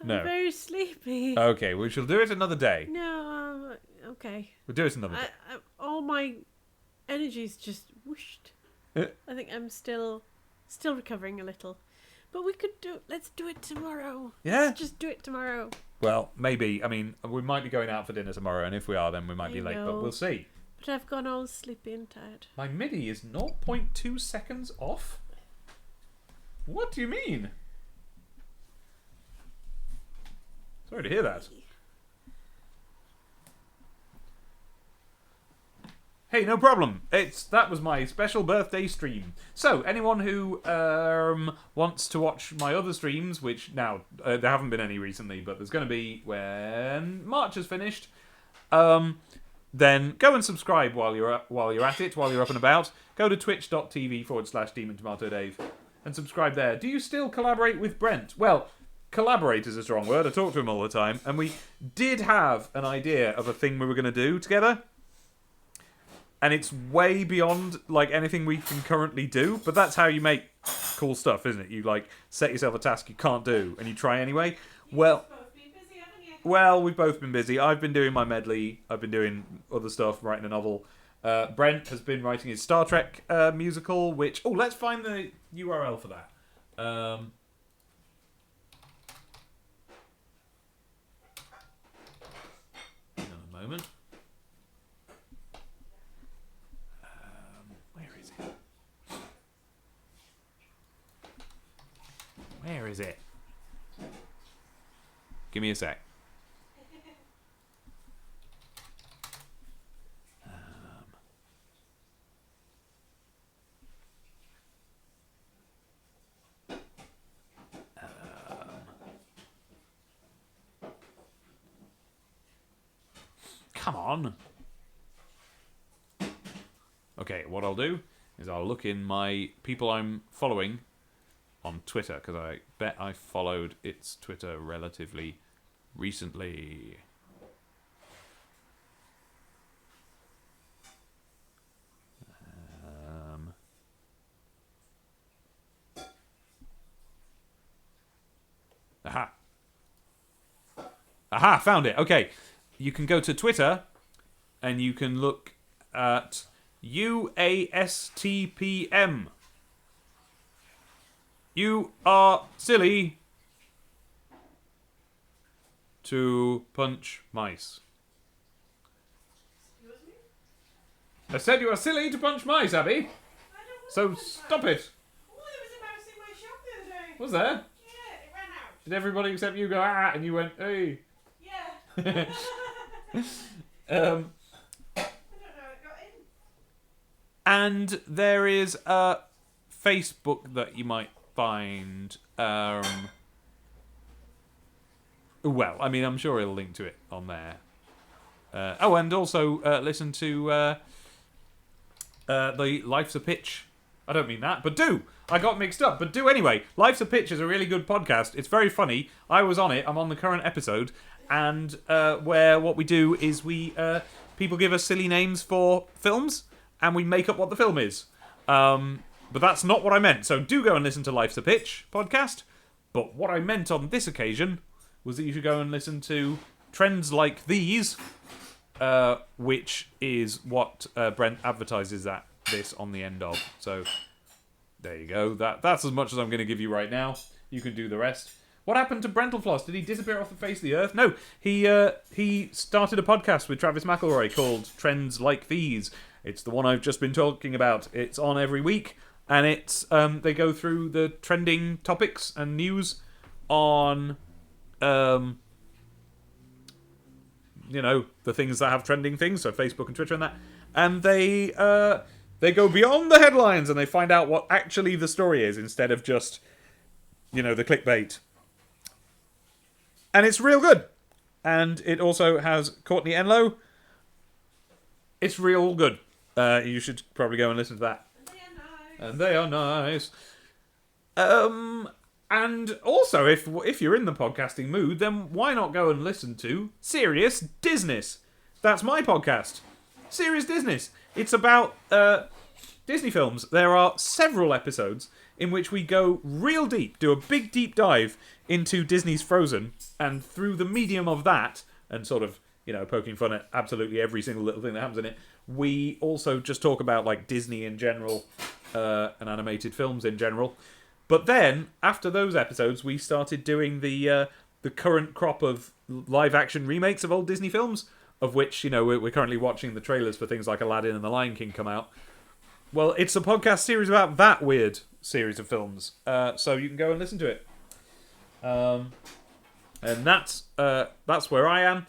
No. I'm very sleepy. Okay, we shall do it another day. No, okay. We'll do it another day. All my energy's just whooshed. I think I'm still recovering a little. But let's do it tomorrow. Yeah? Let's just do it tomorrow. Well, maybe. I mean, we might be going out for dinner tomorrow, and if we are, then we might be late, but we'll see. But I've gone all sleepy and tired. My MIDI is 0.2 seconds off? What do you mean? Sorry to hear that. Hey, no problem. That was my special birthday stream. So, anyone who wants to watch my other streams, which now there haven't been any recently, but there's going to be when March is finished. Then go and subscribe while you're at it, while you're up and about. Go to twitch.tv/DemonTomatoDave and subscribe there. Do you still collaborate with Brent? Well, collaborate is a strong word. I talk to him all the time, and we did have an idea of a thing we were going to do together. and it's way beyond like anything we can currently do. But that's how you make cool stuff, isn't it? You like set yourself a task you can't do, and you try anyway. Well, we've both been busy. I've been doing my medley. I've been doing other stuff, writing a novel. Brent has been writing his Star Trek musical, which... Oh, let's find the URL for that. Hang on a moment. Where is it? Where is it? Give me a sec. Come on. Okay, what I'll do is I'll look in my people I'm following on Twitter, because I bet I followed its Twitter relatively recently. Aha. Aha, found it. Okay. You can go to Twitter and you can look at UASTPM. You are silly to punch mice. I said you are silly to punch mice, Abby. So stop it. Oh, there was a mouse in my shop the other day. Was there? Yeah, it ran out. Did everybody except you go, ah, and you went, hey? Yeah. I don't know, it got in. And there is a Facebook that you might find. Well, I mean, I'm sure he'll link to it on there. And also listen to the Life's a Pitch. I don't mean that, but do. I got mixed up, but do anyway. Life's a Pitch is a really good podcast. It's very funny. I was on it. I'm on the current episode. And where what we do is we people give us silly names for films, and we make up what the film is. But that's not what I meant. So do go and listen to Life's a Pitch podcast. But what I meant on this occasion was that you should go and listen to Trends Like These, which is what Brent advertises this on the end of. So there you go. That's as much as I'm going to give you right now. You can do the rest. What happened to Brentalfloss? Did he disappear off the face of the earth? No, he started a podcast with Travis McElroy called Trends Like These. It's the one I've just been talking about. It's on every week, and it's they go through the trending topics and news on the things that have trending things, so Facebook and Twitter and that, and they go beyond the headlines and they find out what actually the story is instead of just the clickbait. And it's real good. And it also has Courtney Enlow. It's real good. You should probably go and listen to that. And they are nice. And also, if you're in the podcasting mood, then why not go and listen to Serious Disness? That's my podcast. Serious Disness. It's about Disney films. There are several episodes in which we go real deep, do a big deep dive into Disney's Frozen, and through the medium of that, and sort of, poking fun at absolutely every single little thing that happens in it, we also just talk about, like, Disney in general, and animated films in general. But then, after those episodes, we started doing the current crop of live-action remakes of old Disney films, of which, we're currently watching the trailers for things like Aladdin and The Lion King come out. Well, it's a podcast series about that weird series of films, so you can go and listen to it. And that's where I am.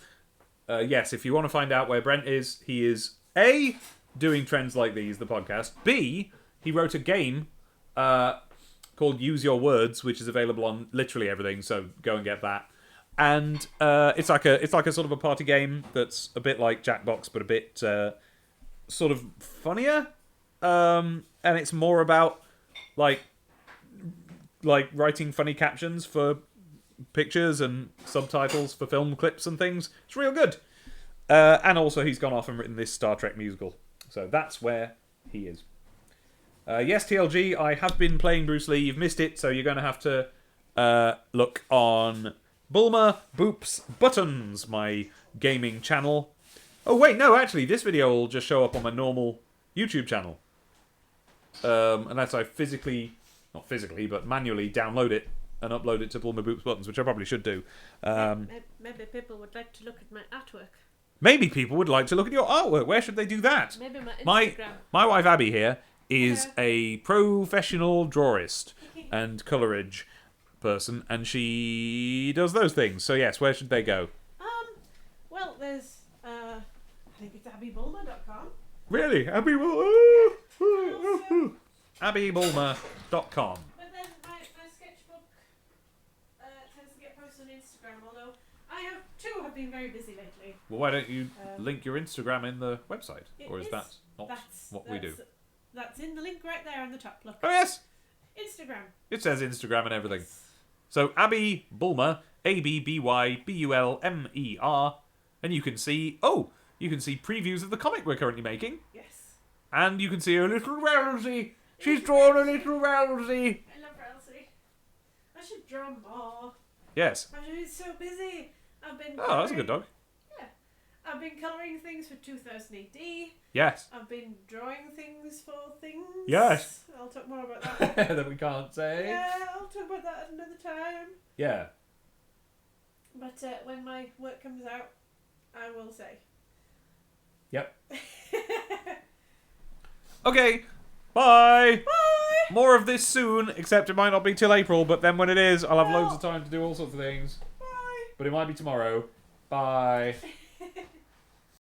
Yes, if you want to find out where Brent is, he is A, doing Trends Like These, the podcast. B, he wrote a game called Use Your Words, which is available on literally everything, so go and get that. And it's like a sort of a party game that's a bit like Jackbox, but a bit sort of funnier. And it's more about like writing funny captions for pictures and subtitles for film clips and things. It's real good. And also he's gone off and written this Star Trek musical. So that's where he is. Yes, TLG, I have been playing Bruce Lee. You've missed it, so you're going to have to look on Bulma Boops Buttons, my gaming channel. Oh, wait, no, actually, this video will just show up on my normal YouTube channel. Unless I not physically, but manually download it and upload it to Bulma Boops Buttons, which I probably should do. Maybe people would like to look at my artwork. Maybe people would like to look at your artwork. Where should they do that? Maybe my Instagram. My wife Abby here is a professional drawist and colorage person, and she does those things. So yes, where should they go? Well, there's I think it's abbybulma.com. Really? abbybulma.com. But then my sketchbook tends to get posted on Instagram, although I have been very busy lately. Well, why don't you link your Instagram in the website? Or is that not what we do? That's in the link right there on the top. Look. Oh, yes. Instagram. It says Instagram and everything. So, Abby Bulmer, ABBYBULMER, and you can see previews of the comic we're currently making. Yes. And you can see a little Rosie. She's drawn a little Rosie. I love Rosie. I should draw more. Yes. I've been so busy. Oh, that's a good dog. I've been colouring things for 2000 AD. Yes. I've been drawing things for things. Yes. I'll talk more about that. That we can't say. Yeah, I'll talk about that at another time. Yeah. But when my work comes out, I will say. Yep. Okay. Bye. Bye. More of this soon, except it might not be till April, but then when it is, I'll have loads of time to do all sorts of things. Bye. But it might be tomorrow. Bye.